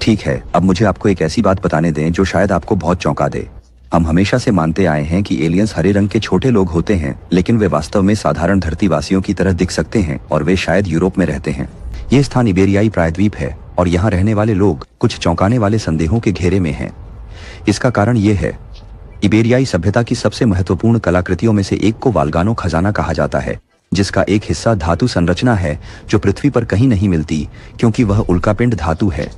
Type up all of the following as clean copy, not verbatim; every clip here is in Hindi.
ठीक है, अब मुझे आपको एक ऐसी बात बताने दें जो शायद आपको बहुत चौंका दे। हम हमेशा से मानते आए हैं कि एलियंस हरे रंग के छोटे लोग होते हैं, लेकिन वे वास्तव में साधारण धरतीवासियों की तरह दिख सकते हैं और वे शायद यूरोप में रहते हैं। ये स्थान इबेरियाई प्रायद्वीप है और यहाँ रहने वाले लोग कुछ चौंकाने वाले संदेहों के घेरे में हैं। इसका कारण ये है, इबेरियाई सभ्यता की सबसे महत्वपूर्ण कलाकृतियों में से एक को वाल्गानो खजाना कहा जाता है, जिसका एक हिस्सा धातु संरचना है जो पृथ्वी पर कहीं नहीं मिलती क्योंकि वह उल्कापिंड धातु है।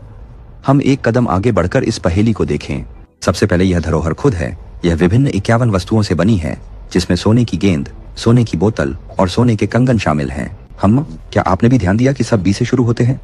हम एक कदम आगे बढ़कर इस पहेली को देखें। सबसे पहले यह धरोहर खुद है। यह विभिन्न 51 वस्तुओं से बनी है, जिसमें सोने की गेंद, सोने की बोतल और सोने के कंगन शामिल हैं। क्या आपने भी ध्यान दिया कि सब बी से शुरू होते हैं?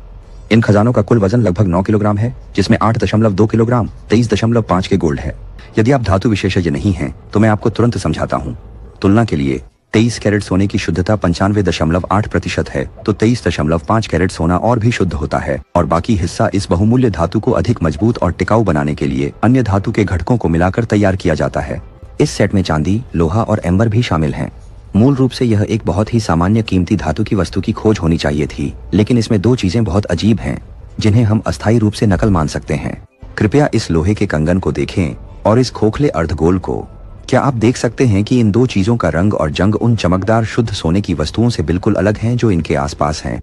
इन खजानों का कुल वजन लगभग 9 किलोग्राम है, जिसमें 8.2 किलोग्राम 23.5 के गोल्ड है। यदि आप धातु विशेषज्ञ नहीं हैं, तो मैं आपको तुरंत समझाता हूँ। तुलना के लिए 23 कैरेट सोने की शुद्धता 95.8% है, तो 23.5 कैरेट सोना और भी शुद्ध होता है और बाकी हिस्सा इस बहुमूल्य धातु को अधिक मजबूत और टिकाऊ बनाने के लिए अन्य धातु के घटकों को मिलाकर तैयार किया जाता है। इस सेट में चांदी, लोहा और एम्बर भी शामिल हैं। मूल रूप से यह एक बहुत ही सामान्य कीमती धातु की वस्तु की खोज होनी चाहिए थी, लेकिन इसमें दो चीजें बहुत अजीब हैं, जिन्हें हम अस्थायी रूप से नकल मान सकते हैं। कृपया इस लोहे के कंगन को देखें और इस खोखले अर्धगोल को। क्या आप देख सकते हैं कि इन दो चीजों का रंग और जंग उन चमकदार शुद्ध सोने की वस्तुओं से बिल्कुल अलग हैं जो इनके आसपास हैं।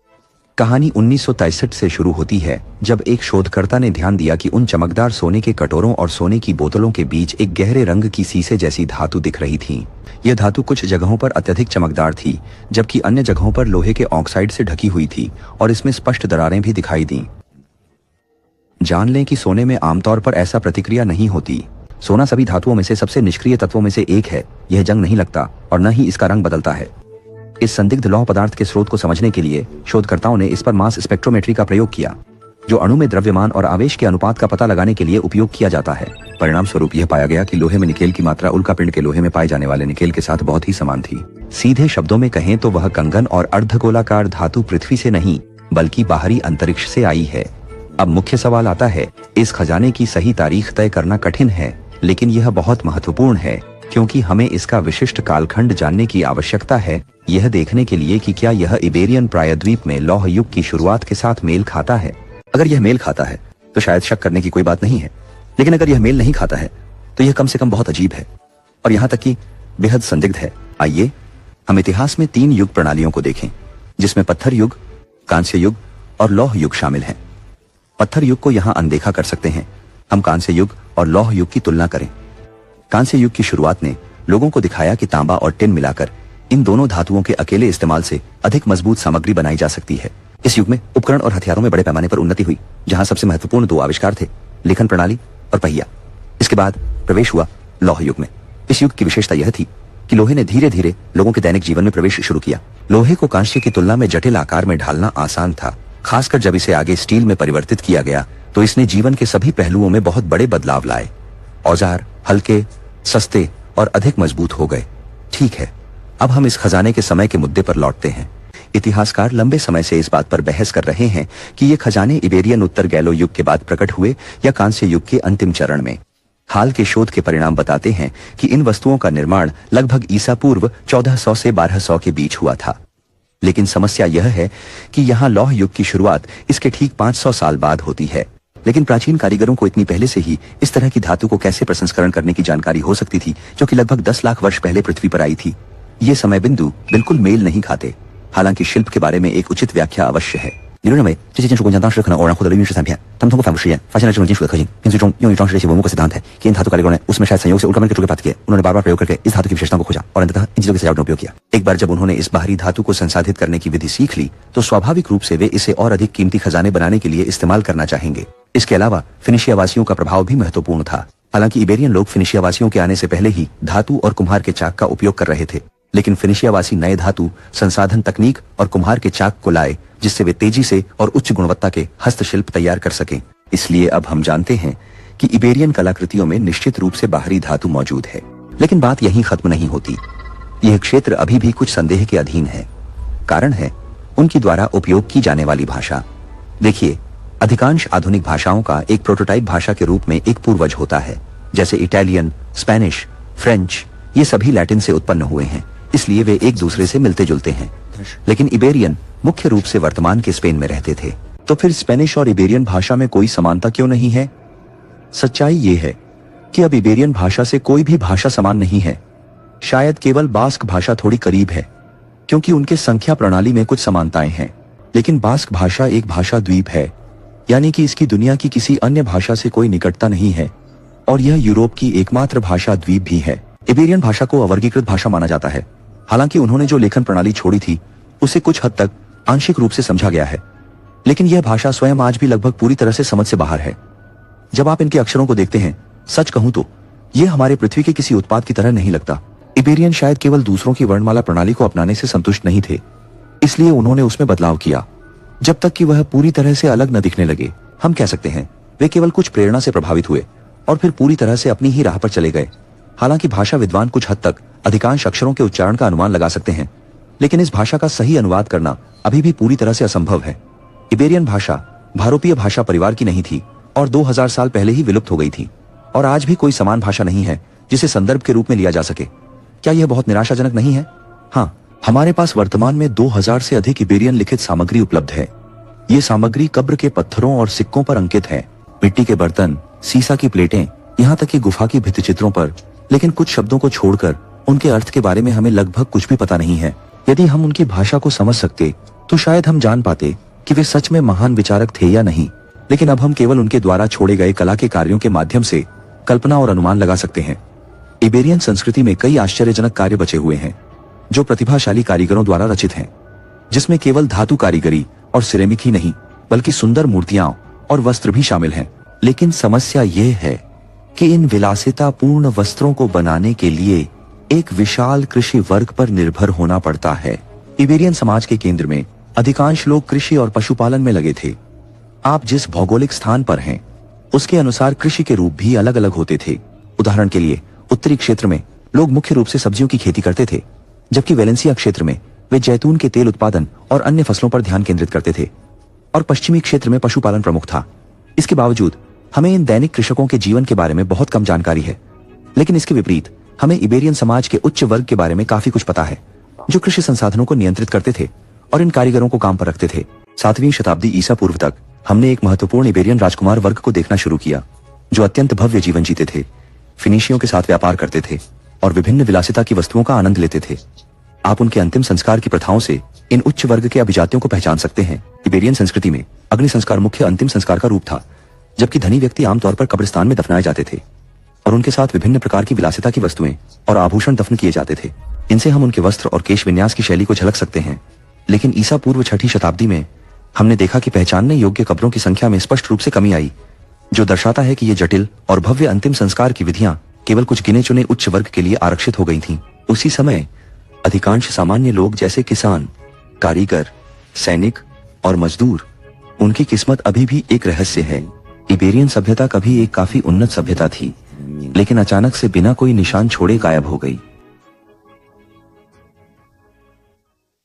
कहानी 1963 से शुरू होती है, जब एक शोधकर्ता ने ध्यान दिया कि उन चमकदार सोने के कटोरों और सोने की बोतलों के बीच एक गहरे रंग की शीशे जैसी धातु दिख रही थी। यह धातु कुछ जगहों पर अत्यधिक चमकदार थी, जबकि अन्य जगहों पर लोहे के ऑक्साइड से ढकी हुई थी और इसमें स्पष्ट दरारें भी दिखाई दीं। जान लें कि सोने में आमतौर पर ऐसा प्रतिक्रिया नहीं होती। सोना सभी धातुओं में से सबसे निष्क्रिय तत्वों में से एक है। यह जंग नहीं लगता और न ही इसका रंग बदलता है। इस संदिग्ध लौह पदार्थ के स्रोत को समझने के लिए शोधकर्ताओं ने इस पर मास स्पेक्ट्रोमेट्री का प्रयोग किया, जो अणु में द्रव्यमान और आवेश के अनुपात का पता लगाने के लिए उपयोग किया जाता है। परिणाम स्वरूप यह पाया गया कि लोहे में निकेल की मात्रा उल्कापिंड के लोहे में पाए जाने वाले निकेल के साथ बहुत ही समान थी। सीधे शब्दों में कहें तो वह कंगन और अर्धगोलाकार धातु पृथ्वी से नहीं, बल्कि बाहरी अंतरिक्ष से आई है। अब मुख्य सवाल आता है, इस खजाने की सही तारीख तय करना कठिन है, लेकिन यह बहुत महत्वपूर्ण है क्योंकि हमें इसका विशिष्ट कालखंड जानने की आवश्यकता है, यह देखने के लिए कि क्या यह इबेरियन प्रायद्वीप में लौह युग की शुरुआत के साथ मेल खाता है। अगर यह मेल खाता है तो शायद शक करने की कोई बात नहीं है, लेकिन अगर यह मेल नहीं खाता है तो यह कम से कम बहुत अजीब है और यहाँ तक कि बेहद संदिग्ध है। आइए हम इतिहास में 3 युग प्रणालियों को देखें, जिसमें पत्थर युग, कांस्य युग और लौह युग शामिल हैं। पत्थर युग को यहाँ अनदेखा कर सकते हैं। हम कांस्य युग और लौह युग की तुलना करें। कांस्य युग की शुरुआत ने लोगों को दिखाया कि तांबा और टिन मिलाकर इन दोनों धातुओं के अकेले इस्तेमाल से अधिक मजबूत सामग्री बनाई जा सकती है। इस युग में उपकरण और हथियारों में बड़े पैमाने पर उन्नति हुई, जहां सबसे महत्वपूर्ण 2 आविष्कार थे, लेखन प्रणाली और पहिया। इसके बाद प्रवेश हुआ लौह युग में। इस युग की विशेषता यह थी कि लोहे ने धीरे धीरे लोगों के दैनिक जीवन में प्रवेश शुरू किया। लोहे को कांस्य की तुलना में जटिल आकार में ढालना आसान था, खासकर जब इसे आगे स्टील में परिवर्तित किया गया तो इसने जीवन के सभी पहलुओं में बहुत बड़े बदलाव लाए। औजार हल्के, सस्ते और अधिक मजबूत हो गए। ठीक है, अब हम इस खजाने के समय के मुद्दे पर लौटते हैं। इतिहासकार लंबे समय से इस बात पर बहस कर रहे हैं कि ये खजाने इबेरियन उत्तर गैलो युग के बाद प्रकट हुए या कांस्य युग के अंतिम चरण में। हाल के शोध के परिणाम बताते हैं कि इन वस्तुओं का निर्माण लगभग ईसा पूर्व 1400 से 1200 के बीच हुआ था। लेकिन समस्या यह है कि यहाँ लौह युग की शुरुआत इसके ठीक 500 साल बाद होती है। लेकिन प्राचीन कारीगरों को इतनी पहले से ही इस तरह की धातु को कैसे प्रसंस्करण करने की जानकारी हो सकती थी, जो कि लगभग 10 लाख वर्ष पहले पृथ्वी पर आई थी। ये समय बिंदु बिल्कुल मेल नहीं खाते। हालांकि शिल्प के बारे में एक उचित व्याख्या अवश्य है।理论认为，这些金属工匠当时可能偶然获得了陨石残片，他们通过反复实验，发现了这种金属的特性，并最终用于装饰这些文物को सिद्धांत है कि इन धातु कारीगरों ने उसमें शायद संयोग से उल्कापिंड के टुकड़े प्राप्त किए। उन्होंने बार-बार प्रयोग करके इस धातु की विशेषताओं को खोजा और अंततः इन चीजों की सजावट में उपयोग किया। एक बार जब उन्होंने इस बाहरी धातु को संसाधित करने की विधि सीख ली, तो स्वाभाविक रूप से वे इसे और अधिक कीमती खजाने बनाने के लिए इस्तेमाल करना चाहेंगे। इसके अलावा फिनिशिया वासियों का प्रभाव भी महत्वपूर्ण था। हालांकि इबेरियन लोग फिनिशिया वासियों के आने से पहले ही धातु और कुम्हार के चाक का उपयोग कर रहे थे, लेकिन फिनिशिया वासी नए धातु संसाधन तकनीक और कुम्हार के चाक को लाए, जिससे वे तेजी से और उच्च गुणवत्ता के हस्तशिल्प तैयार कर सकें। इसलिए अब हम जानते हैं कि इबेरियन कलाकृतियों में निश्चित रूप से बाहरी धातु मौजूद है। लेकिन बात यहीं खत्म नहीं होती। यह क्षेत्र अभी भी कुछ संदेह के अधीन है। कारण है उनकी द्वारा उपयोग की जाने वाली भाषा। देखिए, अधिकांश आधुनिक भाषाओं का एक प्रोटोटाइप भाषा के रूप में एक पूर्वज होता है, जैसे इटालियन, स्पेनिश, फ्रेंच। ये सभी लैटिन से उत्पन्न हुए हैं, इसलिए वे एक दूसरे से मिलते जुलते हैं। लेकिन इबेरियन मुख्य रूप से वर्तमान के स्पेन में रहते थे। तो फिर स्पेनिश और इबेरियन भाषा में कोई समानता क्यों नहीं है? सच्चाई ये है कि अब इबेरियन भाषा से कोई भी भाषा समान नहीं है। शायद केवल बास्क भाषा थोड़ी करीब है, क्योंकि उनके संख्या प्रणाली में कुछ समानताएं हैं। लेकिन बास्क भाषा एक भाषा द्वीप है, यानी कि इसकी दुनिया की किसी अन्य भाषा से कोई निकटता नहीं है, और यह यूरोप की एकमात्र भाषा द्वीप भी है। इबेरियन भाषा को अवर्गीकृत भाषा माना जाता है। हालांकि उन्होंने जो लेखन प्रणाली छोड़ी थी उसे कुछ हद तक आंशिक रूप से समझा गया है, लेकिन यह भाषा स्वयं आज भी लगभग पूरी तरह से समझ से बाहर है। जब आप इनके अक्षरों को देखते हैं, सच कहूं तो यह हमारे पृथ्वी के किसी उत्पाद की तरह नहीं लगता। इबेरियन शायद केवल दूसरों की वर्णमाला प्रणाली को अपनाने से संतुष्ट नहीं थे, इसलिए उन्होंने उसमें बदलाव किया, जब तक कि वह पूरी तरह से अलग न दिखने लगे। हम कह सकते हैं वे केवल कुछ प्रेरणा से प्रभावित हुए और फिर पूरी तरह से अपनी ही राह पर चले गए। हालांकि भाषा विद्वान कुछ हद तक अधिकांश अक्षरों के उच्चारण का अनुमान लगा सकते हैं, लेकिन इस भाषा का सही अनुवाद करना अभी भी पूरी तरह से असंभव है। इबेरियन भाषा भारोपीय भाषा परिवार की नहीं थी और 2000 साल पहले ही विलुप्त हो गई थी, और आज भी कोई समान भाषा नहीं है जिसे संदर्भ के रूप में लिया जा सके। क्या यह बहुत निराशाजनक नहीं है? हाँ, हमारे पास वर्तमान में 2000 से अधिक इबेरियन लिखित सामग्री उपलब्ध है। ये सामग्री कब्र के पत्थरों और सिक्कों पर अंकित है, मिट्टी के बर्तन, सीसा की प्लेटें, यहाँ तक कि गुफा की भित्तिचित्रों पर। लेकिन कुछ शब्दों को छोड़कर उनके अर्थ के बारे में हमें लगभग कुछ भी पता नहीं है। यदि हम उनकी भाषा को समझ सकते तो शायद हम जान पाते कि वे सच में महान विचारक थे या नहीं। लेकिन अब हम केवल उनके द्वारा छोड़े गए कला के कार्यों के माध्यम से कल्पना और अनुमान लगा सकते हैं। इबेरियन संस्कृति में कई आश्चर्यजनक कार्य बचे हुए हैं जो प्रतिभाशाली कारीगरों द्वारा रचित हैं, जिसमें केवल धातु कारीगरी और सिरेमिक ही नहीं बल्कि सुंदर मूर्तियां और वस्त्र भी शामिल हैं। लेकिन समस्या यह है कि इन विलासितापूर्ण वस्त्रों को बनाने के लिए एक विशाल कृषि वर्ग पर निर्भर होना पड़ता है। इबेरियन समाज के केंद्र में अधिकांश लोग कृषि और पशुपालन में लगे थे। आप जिस भौगोलिक स्थान पर हैं, उसके अनुसार कृषि के रूप भी अलग अलग होते थे। उदाहरण के लिए उत्तरी क्षेत्र में लोग मुख्य रूप से सब्जियों की खेती करते थे, जबकि वेलेंसिया क्षेत्र में वे जैतून के तेल उत्पादन और अन्य फसलों पर ध्यान केंद्रित करते थे, और पश्चिमी क्षेत्र में पशुपालन प्रमुख था। इसके बावजूद हमें इन दैनिक कृषकों के जीवन के बारे में बहुत कम जानकारी है। लेकिन इसके विपरीत हमें इबेरियन समाज के उच्च वर्ग के बारे में काफी कुछ पता है, जो कृषि संसाधनों को नियंत्रित करते थे और इन कारीगरों को काम पर रखते थे। 7वीं शताब्दी ईसा पूर्व तक हमने एक महत्वपूर्ण इबेरियन राजकुमार वर्ग को देखना शुरू किया, जो अत्यंत भव्य जीवन जीते थे, फिनिशियों के साथ व्यापार करते थे और विभिन्न विलासिता की वस्तुओं का आनंद लेते थे। आप उनके अंतिम संस्कार की प्रथाओं से इन उच्च वर्ग के अभिजातियों को पहचान सकते हैं। इबेरियन संस्कृति में अग्नि संस्कार मुख्य अंतिम संस्कार का रूप था, जबकि धनी व्यक्ति आमतौर पर कब्रिस्तान में दफनाए जाते थे और उनके साथ विभिन्न प्रकार की विलासिता की वस्तुएं और आभूषण दफन किए जाते थे। इनसे हम उनके वस्त्र और केश विन्यास की शैली को झलक सकते हैं। लेकिन ईसा पूर्व 6ठी शताब्दी में हमने देखा कि पहचानने योग्य कब्रों की संख्या में स्पष्ट रूप से कमी आई, जो दर्शाता है कि ये जटिल और भव्य अंतिम संस्कार की विधियां केवल कुछ गिने चुने उच्च वर्ग के लिए आरक्षित हो गई थीं। उसी समय अधिकांश सामान्य लोग जैसे किसान, कारीगर, सैनिक और मजदूर, उनकी किस्मत अभी भी एक रहस्य है। इबेरियन सभ्यता कभी एक काफी उन्नत सभ्यता थी, लेकिन अचानक से बिना कोई निशान छोड़े गायब हो गई।